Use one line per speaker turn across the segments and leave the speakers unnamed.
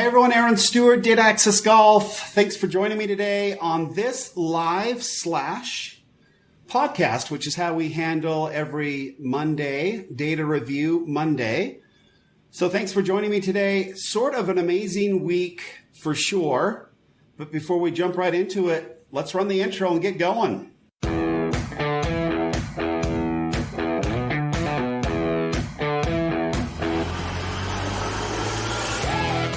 Hey everyone, Aaron Stewart, Data Access Golf. Thanks for joining me today on this live/podcast, which is how we handle every Monday, Data Review Monday. So thanks for joining me today. Sort of an amazing week for sure. But before we jump right into it, let's run the intro and get going.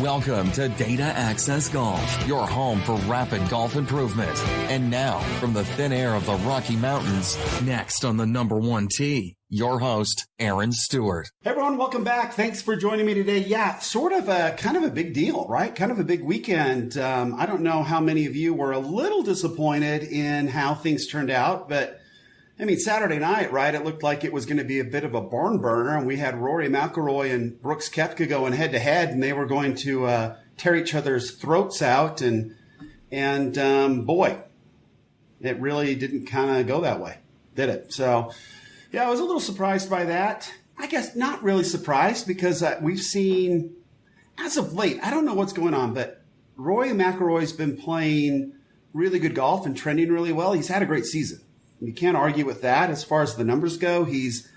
Welcome to Data Access Golf, your home for rapid golf improvement. And now, from the thin air of the Rocky Mountains, next on the number one tee, your host, Aaron Stewart.
Hey everyone, welcome back. Thanks for joining me today. Yeah, sort of a kind of a big deal, right? Kind of a big weekend. I don't know how many of you were a little disappointed in how things turned out, but I mean, Saturday night, right? It looked like it was going to be a bit of a barn burner, and we had Rory McIlroy and Brooks Koepka going head to head, and they were going to tear each other's throats out. And boy, it really didn't kind of go that way, did it? So, yeah, I was a little surprised by that. I guess not really surprised because we've seen, as of late, I don't know what's going on, but Rory McIlroy's been playing really good golf and trending really well. He's had a great season. You can't argue with that. As far as the numbers go, he's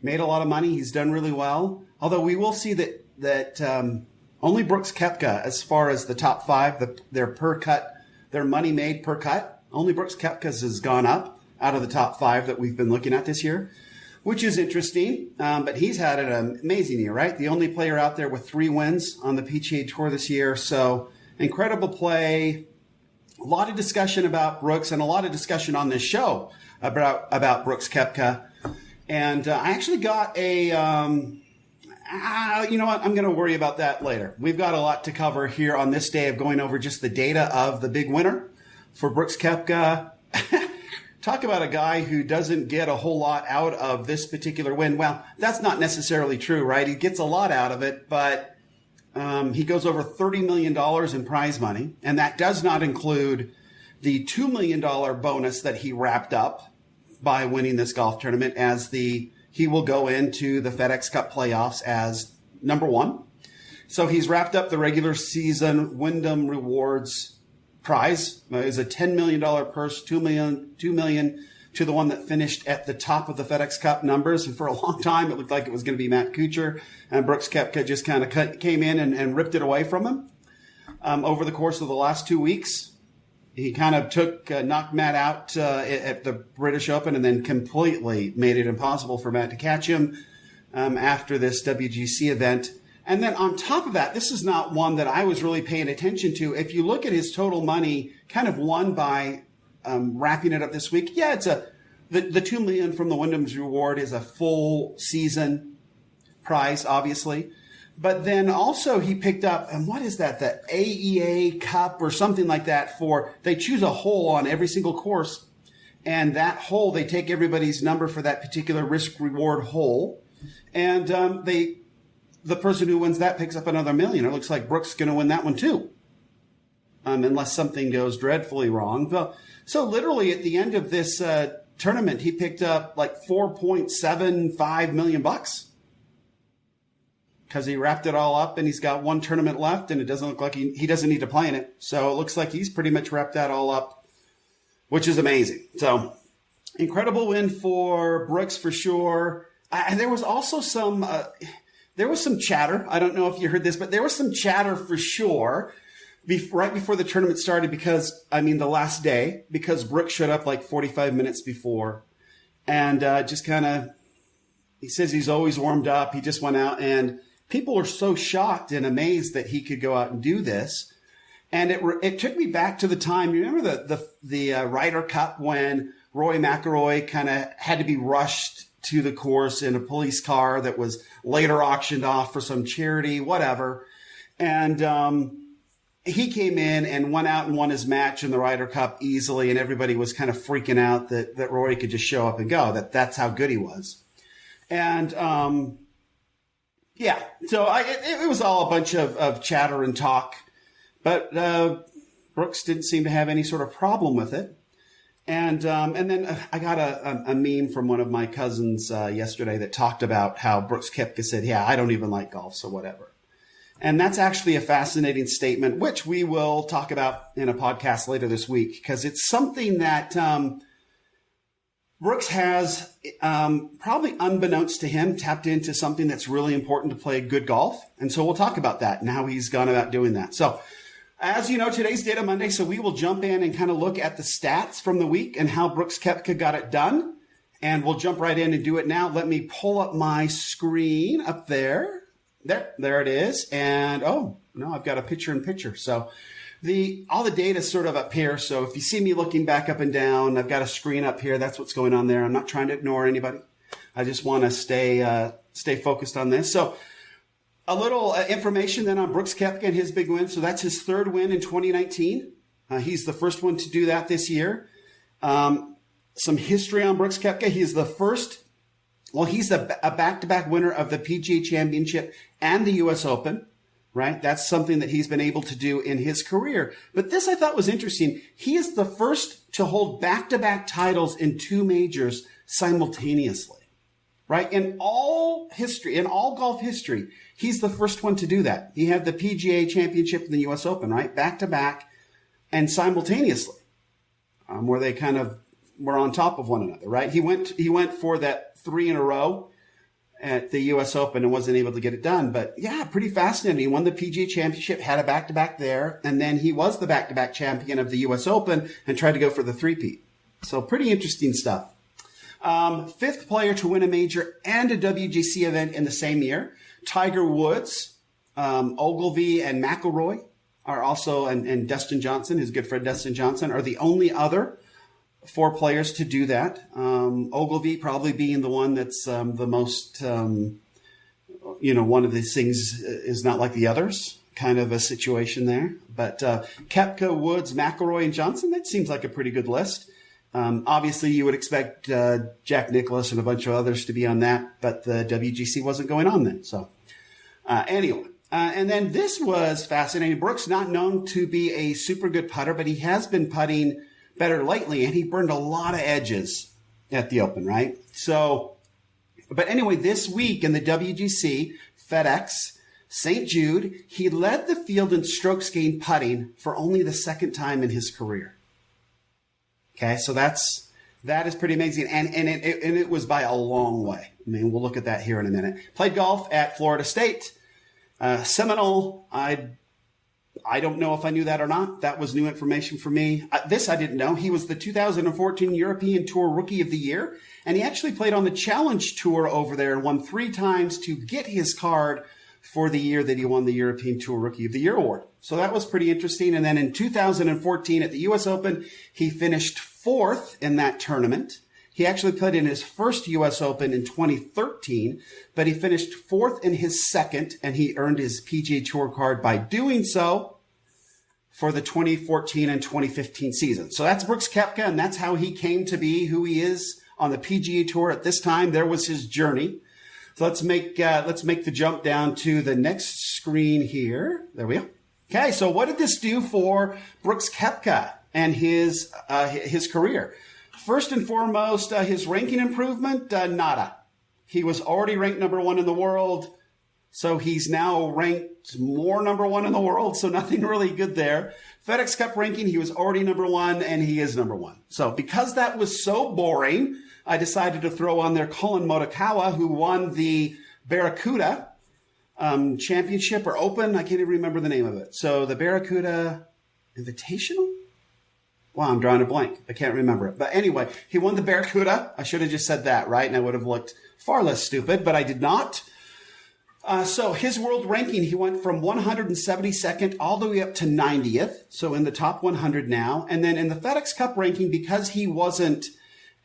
made a lot of money. He's done really well. Although we will see that only Brooks Koepka, as far as the top five, their per cut, their money made per cut, only Brooks Koepka's has gone up out of the top five that we've been looking at this year, which is interesting. But he's had an amazing year, right? The only player out there with 3 wins on the PGA Tour this year. So incredible play. A lot of discussion about Brooks and a lot of discussion on this show about Brooks Koepka. And I actually got a, you know what, I'm going to worry about that later. We've got a lot to cover here on this day of going over just the data of the big winner for Brooks Koepka. Talk about a guy who doesn't get a whole lot out of this particular win. Well, that's not necessarily true, right? He gets a lot out of it, but he goes over $30 million in prize money, and that does not include the $2 million bonus that he wrapped up by winning this golf tournament he will go into the FedEx Cup playoffs as number one. So he's wrapped up the regular season Wyndham Rewards prize. It was a $10 million purse, $2 million to the one that finished at the top of the FedEx Cup numbers. And for a long time, it looked like it was going to be Matt Kuchar. And Brooks Koepka just kind of came in and ripped it away from him. Over the course of the last 2 weeks, he kind of knocked Matt out at the British Open and then completely made it impossible for Matt to catch him after this WGC event. And then on top of that, this is not one that I was really paying attention to. If you look at his total money kind of won by wrapping it up this week, yeah, it's the $2 million from the Wyndham's reward is a full season prize, obviously. But then also he picked up, and what is that? The AEA Cup or something like that they choose a hole on every single course. And that hole, they take everybody's number for that particular risk reward hole. And the person who wins that picks up another $1 million. It looks like Brooks is going to win that one too. Unless something goes dreadfully wrong. So literally at the end of this tournament, he picked up like $4.75 million. Because he wrapped it all up and he's got one tournament left and it doesn't look like he doesn't need to play in it. So it looks like he's pretty much wrapped that all up, which is amazing. So incredible win for Brooks for sure. There was also some chatter. I don't know if you heard this, but there was some chatter for sure right before the tournament started because, I mean, the last day, because Brooks showed up like 45 minutes before and just kind of, he says he's always warmed up. He just went out and people are so shocked and amazed that he could go out and do this. And it took me back to the time, you remember the Ryder Cup when Rory McIlroy kind of had to be rushed to the course in a police car that was later auctioned off for some charity, whatever. And he came in and went out and won his match in the Ryder Cup easily. And everybody was kind of freaking out that Rory could just show up and go, that's how good he was. And yeah, so it was all a bunch of chatter and talk, but Brooks didn't seem to have any sort of problem with it. And then I got a meme from one of my cousins yesterday that talked about how Brooks Koepka said, yeah, I don't even like golf, so whatever. And that's actually a fascinating statement, which we will talk about in a podcast later this week, because it's something that Brooks has, probably unbeknownst to him, tapped into something that's really important to play good golf. And so we'll talk about that and how he's gone about doing that. So as you know, today's Data Monday, so we will jump in and kind of look at the stats from the week and how Brooks Koepka got it done. And we'll jump right in and do it now. Let me pull up my screen up there. There it is. And, oh, no, I've got a picture-in-picture. So all the data is sort of up here. So if you see me looking back up and down, I've got a screen up here. That's what's going on there. I'm not trying to ignore anybody. I just want to stay focused on this. So a little information then on Brooks Koepka and his big win. So that's his third win in 2019. He's the first one to do that this year. Some history on Brooks Koepka. He's the first. Well, he's a back-to-back winner of the PGA Championship and the U.S. Open, right? That's something that he's been able to do in his career. But this I thought was interesting. He is the first to hold back-to-back titles in two majors simultaneously, right? In all history, in all golf history, he's the first one to do that. He had the PGA Championship and the U.S. Open, right? Back-to-back and simultaneously, where they kind of were on top of one another, right? He went for that 3 in a row at the U.S. Open and wasn't able to get it done. But yeah, pretty fascinating. He won the PGA Championship, had a back-to-back there, and then he was the back-to-back champion of the U.S. Open and tried to go for the three-peat. So pretty interesting stuff. Fifth player to win a major and a WGC event in the same year. Tiger Woods, Ogilvy, and McIlroy are also, and Dustin Johnson, his good friend Dustin Johnson, are the only other 4 players to do that. Ogilvy probably being the one that's the most, one of these things is not like the others, kind of a situation there. But Koepka, Woods, McIlroy, and Johnson, that seems like a pretty good list. Obviously, you would expect Jack Nicklaus and a bunch of others to be on that, but the WGC wasn't going on then. So anyway, and then this was fascinating. Brooks, not known to be a super good putter, but he has been putting better lately, and he burned a lot of edges at the Open, right? So, but anyway, this week in the WGC, FedEx, St. Jude, he led the field in strokes gained putting for only the second time in his career. Okay, so that is pretty amazing, and it was by a long way. I mean, we'll look at that here in a minute. Played golf at Florida State, Seminole. I don't know if I knew that or not. That was new information for me. This I didn't know. He was the 2014 European Tour Rookie of the Year, and he actually played on the Challenge Tour over there and won 3 times to get his card for the year that he won the European Tour Rookie of the Year award. So that was pretty interesting. And then in 2014 at the U.S. Open, he finished 4th in that tournament. He actually played in his first U.S. Open in 2013, but he finished 4th in his second, and he earned his PGA Tour card by doing so for the 2014 and 2015 season. So that's Brooks Koepka, and that's how he came to be who he is on the PGA Tour at this time. There was his journey. So let's make the jump down to the next screen here. There we go. Okay, so what did this do for Brooks Koepka and his career? First and foremost, his ranking improvement, nada. He was already ranked number 1 in the world, so he's now ranked more number 1 in the world, so nothing really good there. FedEx Cup ranking, he was already number 1, and he is number 1. So because that was so boring, I decided to throw on there Collin Morikawa, who won the Barracuda Championship or Open. I can't even remember the name of it. So the Barracuda Invitational? Wow, I'm drawing a blank. I can't remember it. But anyway, he won the Barracuda. I should have just said that, right? And I would have looked far less stupid, but I did not. So his world ranking, he went from 172nd all the way up to 90th. So in the top 100 now. And then in the FedEx Cup ranking, because he wasn't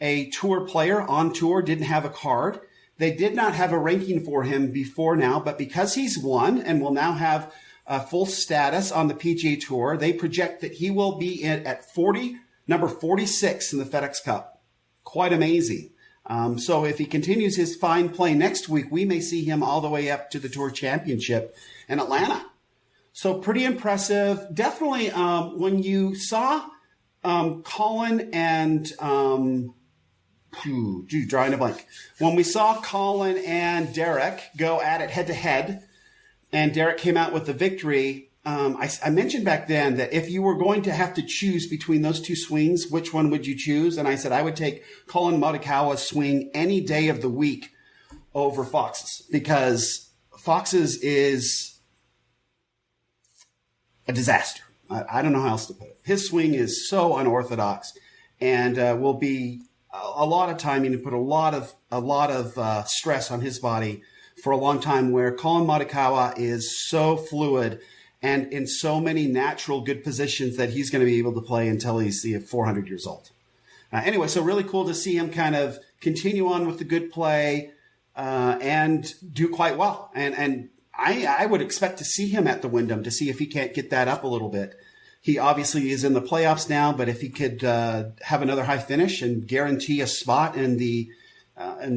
a tour player on tour, didn't have a card, they did not have a ranking for him before now. But because he's won and will now have full status on the PGA Tour, they project that he will be at number 46 in the FedEx Cup. Quite amazing. So if he continues his fine play next week, we may see him all the way up to the Tour Championship in Atlanta. So pretty impressive. Definitely when you saw Collin and drawing a blank. When we saw Collin and Derek go at it head-to-head, and Derek came out with the victory. I mentioned back then that if you were going to have to choose between those two swings, which one would you choose? And I said I would take Collin Morikawa's swing any day of the week over Fox's, because Fox's is a disaster. I don't know how else to put it. His swing is so unorthodox, and will be a lot of time. You can put a lot of stress on his body for a long time. Where Collin Morikawa is so fluid and in so many natural good positions that he's going to be able to play until he's 400 years old. Anyway, so really cool to see him kind of continue on with the good play and do quite well. And I would expect to see him at the Wyndham to see if he can't get that up a little bit. He obviously is in the playoffs now, but if he could have another high finish and guarantee a spot in the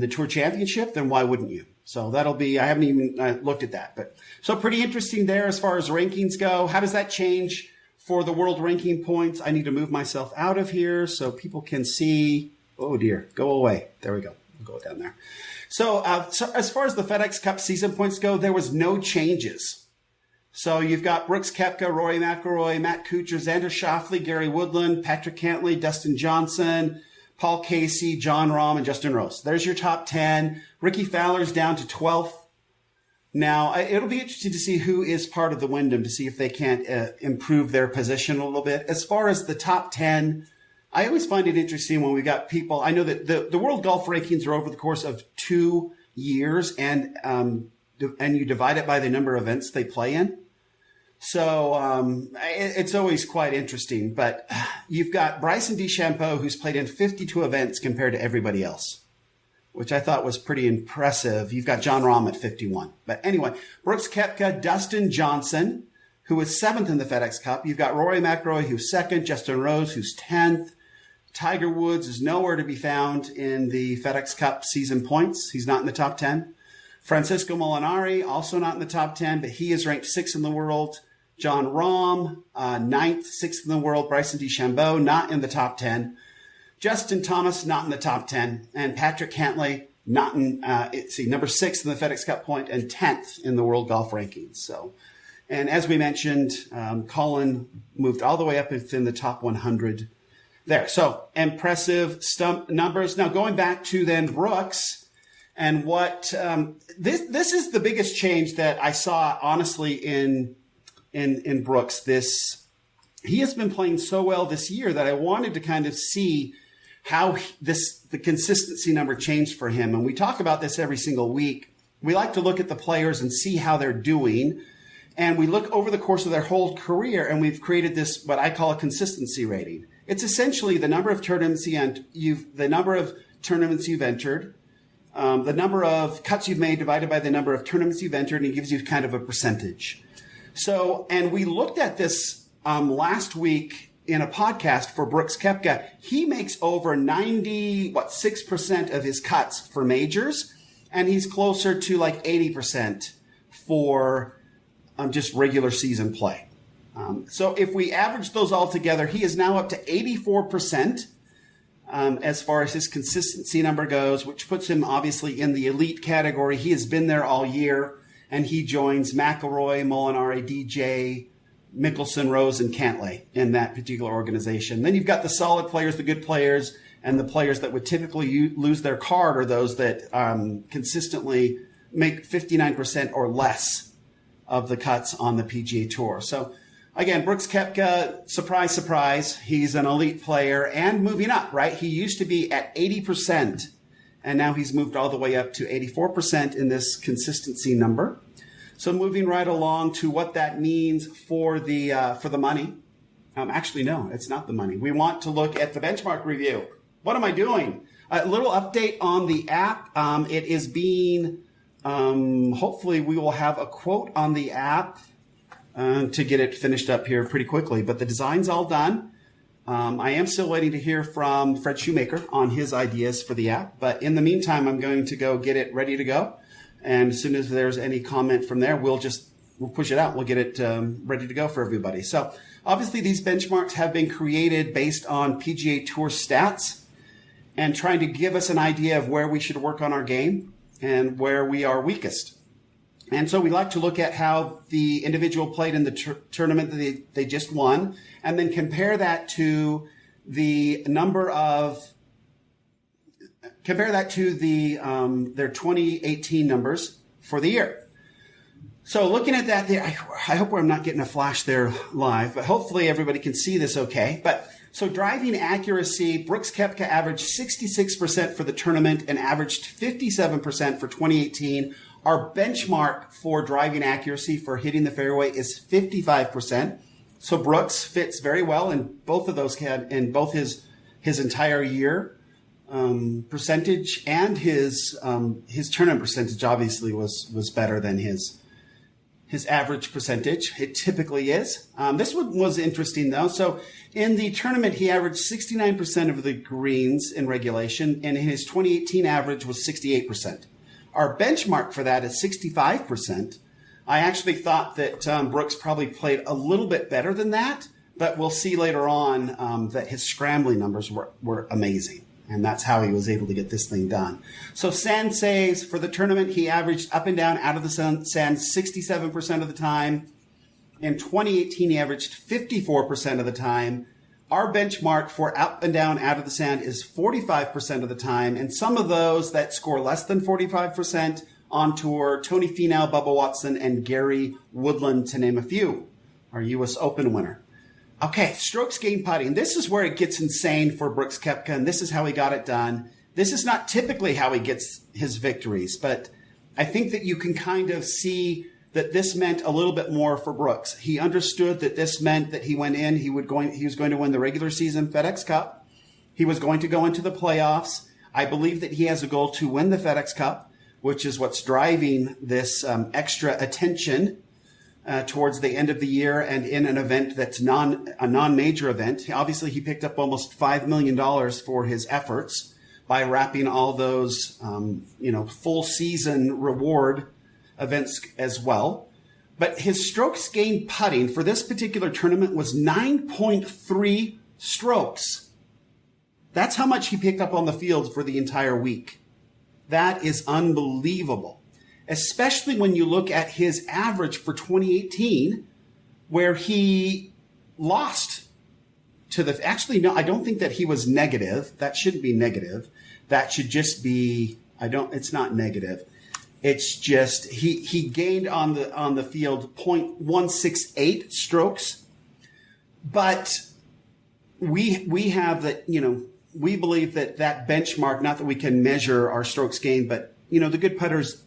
Tour Championship, then why wouldn't you? So that'll be, I haven't even looked at that. But so pretty interesting there as far as rankings go. How does that change for the world ranking points? I need to move myself out of here so people can see. Oh, dear. Go away. There we go. We'll go down there. So as far as the FedEx Cup season points go, there was no changes. So you've got Brooks Koepka, Rory McIlroy, Matt Kuchar, Xander Schauffele, Gary Woodland, Patrick Cantlay, Dustin Johnson, Paul Casey, John Rahm, and Justin Rose. There's your top 10. Ricky Fowler's down to 12th. Now, it'll be interesting to see who is part of the Wyndham to see if they can't improve their position a little bit. As far as the top 10, I always find it interesting when we got people. I know that the World Golf Rankings are over the course of 2 years, and you divide it by the number of events they play in. So it's always quite interesting. But you've got Bryson DeChambeau, who's played in 52 events compared to everybody else, which I thought was pretty impressive. You've got John Rahm at 51. But anyway, Brooks Koepka, Dustin Johnson, who is 7th in the FedEx Cup. You've got Rory McIlroy, who's 2nd, Justin Rose, who's 10th. Tiger Woods is nowhere to be found in the FedEx Cup season points. He's not in the top 10. Francisco Molinari, also not in the top 10, but he is ranked 6th in the world. John Rahm, 9th, 6th in the world. Bryson DeChambeau, not in the top 10. Justin Thomas, not in the top 10. And Patrick Cantlay, not in, number 6 in the FedEx Cup point and 10th in the World Golf Rankings. So, and as we mentioned, Collin moved all the way up within the top 100 there. So impressive stump numbers. Now going back to then Brooks and what, this is the biggest change that I saw honestly in Brooks. He has been playing so well this year that I wanted to kind of see how the consistency number changed for him. And we talk about this every single week. We like to look at the players and see how they're doing. And we look over the course of their whole career, and we've created this, what I call a consistency rating. It's essentially the number of tournaments you've entered, the number of cuts you've made divided by the number of tournaments you've entered, and it gives you kind of a percentage. So, and we looked at this last week in a podcast for Brooks Koepka. He makes over 6% of his cuts for majors, and he's closer to like 80% for just regular season play. So if we average those all together, he is now up to 84% as far as his consistency number goes, which puts him obviously in the elite category. He has been there all year, and he joins McIlroy, Molinari, DJ, Mickelson, Rose, and Cantlay in that particular organization. Then you've got the solid players, the good players, and the players that would typically lose their card are those that consistently make 59% or less of the cuts on the PGA Tour. So again, Brooks Koepka, surprise, surprise, he's an elite player and moving up, right? He used to be at 80%, and now he's moved all the way up to 84% in this consistency number. So moving right along to what that means for the money. Actually, no, it's not the money. We want to look at the benchmark review. What am I doing? A little update on the app. It is being, hopefully we will have a quote on the app to get it finished up here pretty quickly. But the design's all done. I am still waiting to hear from Fred Shoemaker on his ideas for the app. But in the meantime, I'm going to go get it ready to go. And as soon as there's any comment from there, we'll push it out. We'll get it ready to go for everybody. So obviously these benchmarks have been created based on PGA Tour stats and trying to give us an idea of where we should work on our game and where we are weakest. And so we like to look at how the individual played in the tournament that they just won, and then compare that to the number of their 2018 numbers for the year. So looking at that there, I hope I'm not getting a flash there live, but hopefully everybody can see this okay. But so driving accuracy, Brooks Koepka averaged 66% for the tournament and averaged 57% for 2018. Our benchmark for driving accuracy for hitting the fairway is 55%. So Brooks fits very well in both of those in both his entire year percentage, and his tournament percentage obviously was better than his average percentage. It typically is. This one was interesting though. So in the tournament, he averaged 69% of the greens in regulation, and his 2018 average was 68%. Our benchmark for that is 65%. I actually thought that Brooks probably played a little bit better than that, but we'll see later on that his scrambling numbers were amazing, and that's how he was able to get this thing done. So sand saves for the tournament, he averaged up and down out of the sand 67% of the time. In 2018, he averaged 54% of the time. Our benchmark for up and down out of the sand is 45% of the time, and some of those that score less than 45% on tour, Tony Finau, Bubba Watson, and Gary Woodland, to name a few, our U.S. Open winner. Okay, strokes gained putting. This is where it gets insane for Brooks Koepka, and this is how he got it done. This is not typically how he gets his victories, but I think that you can kind of see that this meant a little bit more for Brooks. He understood that this meant that he went in, he was going to win the regular season FedEx Cup. He was going to go into the playoffs. I believe that he has a goal to win the FedEx Cup, which is what's driving this extra attention towards the end of the year and in an event that's a non-major event. Obviously, he picked up almost $5 million for his efforts by wrapping all those full season reward events as well. But his strokes gained putting for this particular tournament was 9.3 strokes. That's how much he picked up on the field for the entire week. That is unbelievable, especially when you look at his average for 2018, where he lost to the, actually, no, I don't think that he was negative. That shouldn't be negative. That should just be, it's not negative. It's just he gained on the field 0.168 strokes, but we have that, we believe that benchmark, not that we can measure our strokes gained, but the good putters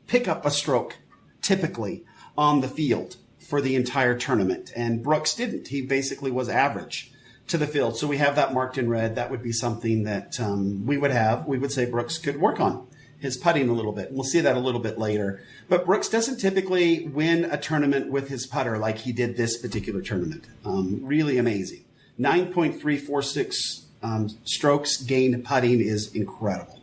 pick up a stroke typically on the field for the entire tournament, and Brooks didn't. He basically was average to the field, so we have that marked in red. That would be something that we would say Brooks could work on his putting a little bit. We'll see that a little bit later. But Brooks doesn't typically win a tournament with his putter like he did this particular tournament. Really amazing. 9.346 strokes gained putting is incredible.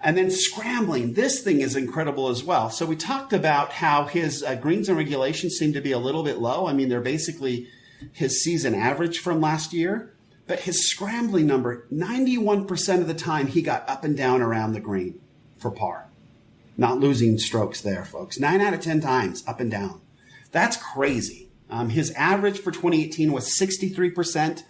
And then scrambling, this thing is incredible as well. So we talked about how his greens and regulations seem to be a little bit low. I mean, they're basically his season average from last year. But his scrambling number, 91% of the time he got up and down around the green for par. Not losing strokes there, folks. 9 out of 10 times up and down. That's crazy. His average for 2018 was 63%.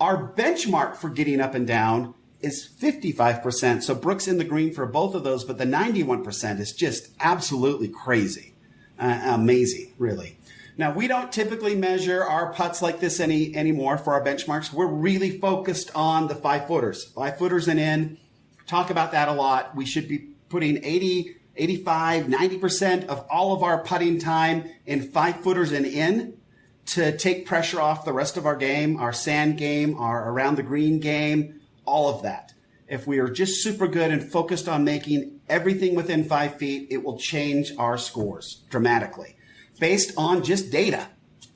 Our benchmark for getting up and down is 55%. So Brooks in the green for both of those, but the 91% is just absolutely crazy. Amazing, really. Now, we don't typically measure our putts like this anymore for our benchmarks. We're really focused on the 5-footers. 5-footers and in. Talk about that a lot. We should be putting 80, 85, 90% of all of our putting time in 5-footers and in to take pressure off the rest of our game, our sand game, our around the green game, all of that. If we are just super good and focused on making everything within 5 feet, it will change our scores dramatically based on just data.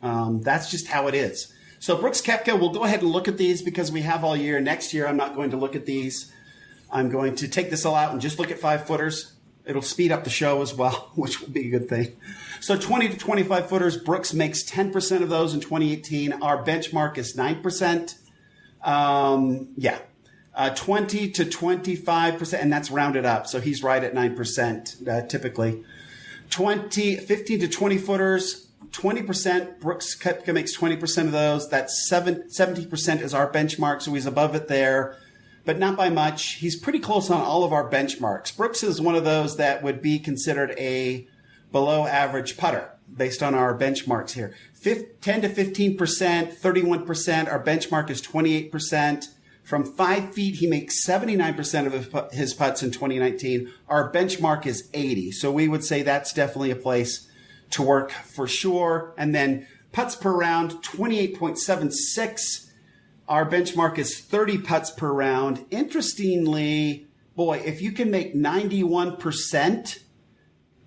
That's just how it is. So Brooks Koepka, we'll go ahead and look at these because we have all year. Next year, I'm not going to look at these. I'm going to take this all out and just look at 5-footers. It'll speed up the show as well, which will be a good thing. So 20 to 25 footers, Brooks makes 10% of those in 2018. Our benchmark is 9%. 20 to 25%, and that's rounded up. So he's right at 9% typically. 15 to 20 footers, 20%. Brooks Koepka makes 20% of those. That's 70% is our benchmark, so he's above it there, but not by much. He's pretty close on all of our benchmarks. Brooks is one of those that would be considered a below average putter based on our benchmarks here. 10 to 15%, 31%. Our benchmark is 28%. From 5 feet, he makes 79% of his putts in 2019. Our benchmark is 80. So we would say that's definitely a place to work for sure. And then putts per round, 28.76. Our benchmark is 30 putts per round. Interestingly, boy, if you can make 91%,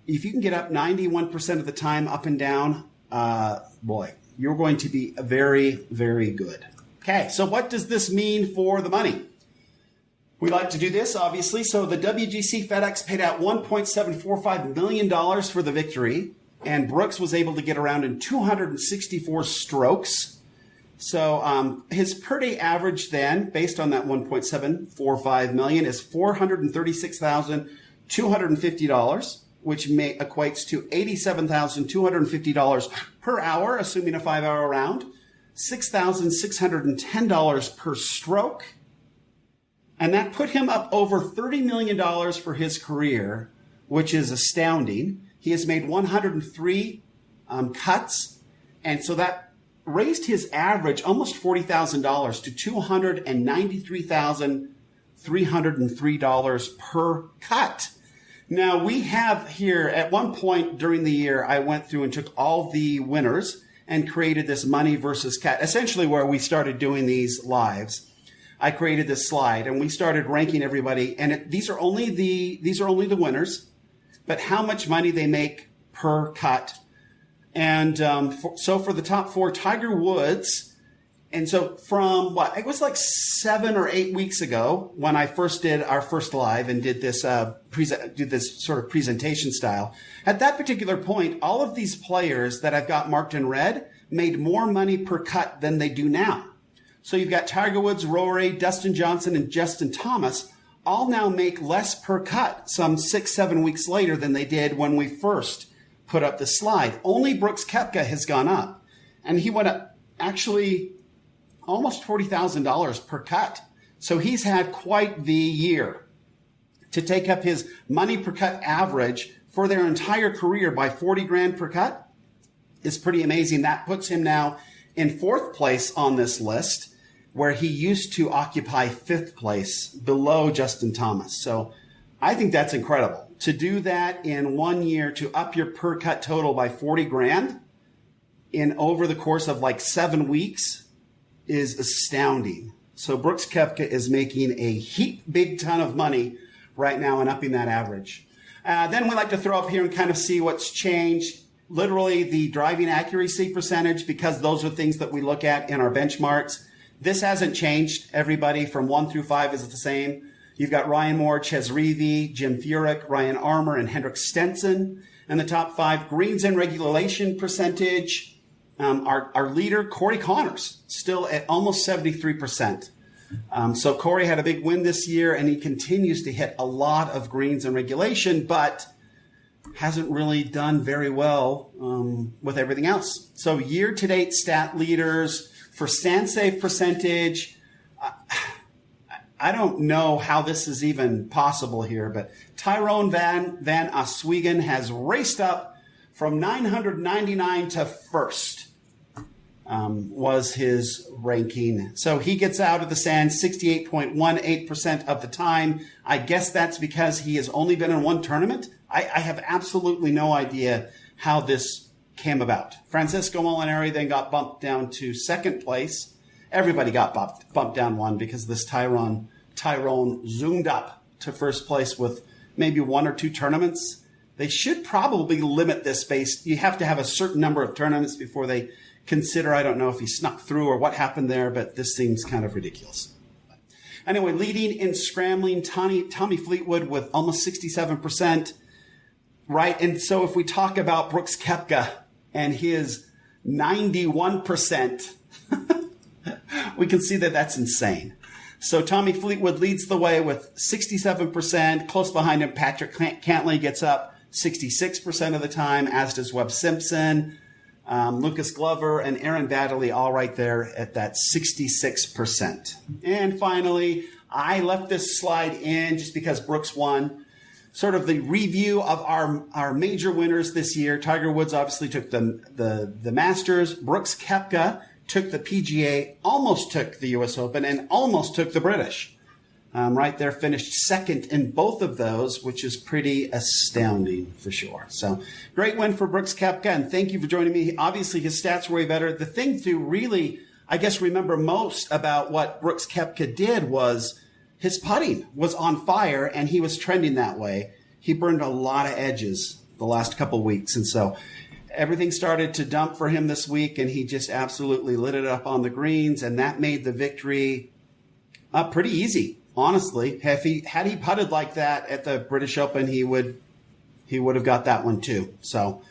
if you can get up 91% of the time up and down, boy, you're going to be very, very good. Okay, so what does this mean for the money? We like to do this, obviously. So the WGC FedEx paid out $1.745 million for the victory, and Brooks was able to get around in 264 strokes. So his per day average then, based on that $1.745 million, is $436,250, which equates to $87,250 per hour, assuming a 5-hour round. $6,610 per stroke. And that put him up over $30 million for his career, which is astounding. He has made 103 cuts. And so that raised his average almost $40,000 to $293,303 per cut. Now, we have here, at one point during the year, I went through and took all the winners and created this money versus cut, essentially where we started doing these lives. I created this slide and we started ranking everybody, and these are only the winners, but how much money they make per cut. And so for the top 4, Tiger Woods, and so from it was like 7 or 8 weeks ago when I first did our first live and did this sort of presentation style. At that particular point, all of these players that I've got marked in red made more money per cut than they do now. So you've got Tiger Woods, Rory, Dustin Johnson, and Justin Thomas all now make less per cut some 6-7 weeks later than they did when we first put up the slide. Only Brooks Koepka has gone up, and he went up actually almost $40,000 per cut. So he's had quite the year to take up his money per cut average for their entire career by 40 grand per cut is pretty amazing. That puts him now in 4th place on this list, where he used to occupy 5th place below Justin Thomas. So I think that's incredible. To do that in 1 year, to up your per cut total by 40 grand in over the course of like 7 weeks, is astounding. So Brooks Koepka is making a big ton of money right now and upping that average. Then we like to throw up here and kind of see what's changed. Literally the driving accuracy percentage, because those are things that we look at in our benchmarks. This hasn't changed. Everybody from 1 through 5 is the same. You've got Ryan Moore, Ches Reavie, Jim Furyk, Ryan Armour, and Hendrik Stenson. And the top 5 greens in regulation percentage. Our leader, Corey Connors, still at almost 73%. So Corey had a big win this year, and he continues to hit a lot of greens in regulation, but hasn't really done very well with everything else. So year-to-date stat leaders for stand save percentage, I don't know how this is even possible here, but Tyrone Van Oswegen has raced up from 999 to 1st. Was his ranking. So he gets out of the sand 68.18% of the time. I guess that's because he has only been in one tournament. I have absolutely no idea how this came about. Francisco Molinari then got bumped down to 2nd place. Everybody got bumped down one because this Tyrone zoomed up to 1st place with maybe 1 or 2 tournaments. They should probably limit this space. You have to have a certain number of tournaments before they consider. I don't know if he snuck through or what happened there, but this seems kind of ridiculous. Anyway, leading in scrambling, Tommy Fleetwood with almost 67%. Right, and so if we talk about Brooks Koepka and his 91%, we can see that that's insane. So Tommy Fleetwood leads the way with 67%. Close behind him, Patrick Cantlay gets up 66% of the time, as does Webb Simpson, Lucas Glover, and Aaron Baddeley, all right there at that 66%. And finally, I left this slide in just because Brooks won. Sort of the review of our major winners this year. Tiger Woods obviously took the Masters. Brooks Koepka took the PGA, almost took the U.S. Open, and almost took the British. Right there, finished second in both of those, which is pretty astounding for sure. So great win for Brooks Koepka, and thank you for joining me. Obviously, his stats were way better. The thing to really, I guess, remember most about what Brooks Koepka did was his putting was on fire, and he was trending that way. He burned a lot of edges the last couple weeks, and so everything started to dump for him this week, and he just absolutely lit it up on the greens, and that made the victory pretty easy. Honestly, had he putted like that at the British Open, he would have got that one too. So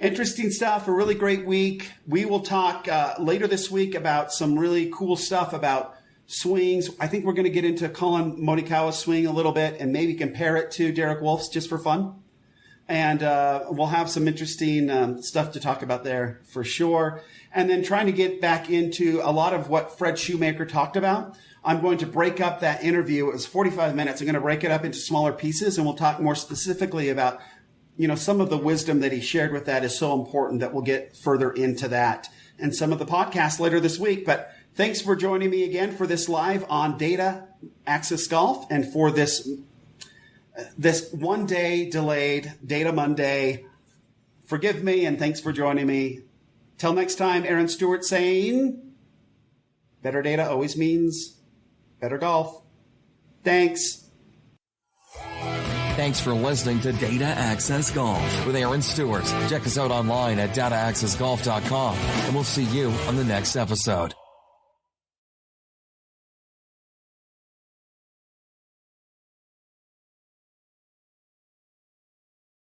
interesting stuff, a really great week. We will talk later this week about some really cool stuff about swings. I think we're going to get into Collin Morikawa's swing a little bit and maybe compare it to Derek Wolf's just for fun. And we'll have some interesting stuff to talk about there for sure. And then trying to get back into a lot of what Fred Shoemaker talked about. I'm going to break up that interview. It was 45 minutes. I'm going to break it up into smaller pieces, and we'll talk more specifically about, some of the wisdom that he shared with that is so important that we'll get further into that and some of the podcasts later this week. But thanks for joining me again for this live on Data Access Golf and for this 1 day delayed Data Monday. Forgive me, and thanks for joining me. Till next time, Aaron Stewart saying, better data always means better golf. Thanks.
Thanks for listening to Data Access Golf with Aaron Stewart. Check us out online at dataaccessgolf.com, and we'll see you on the next episode.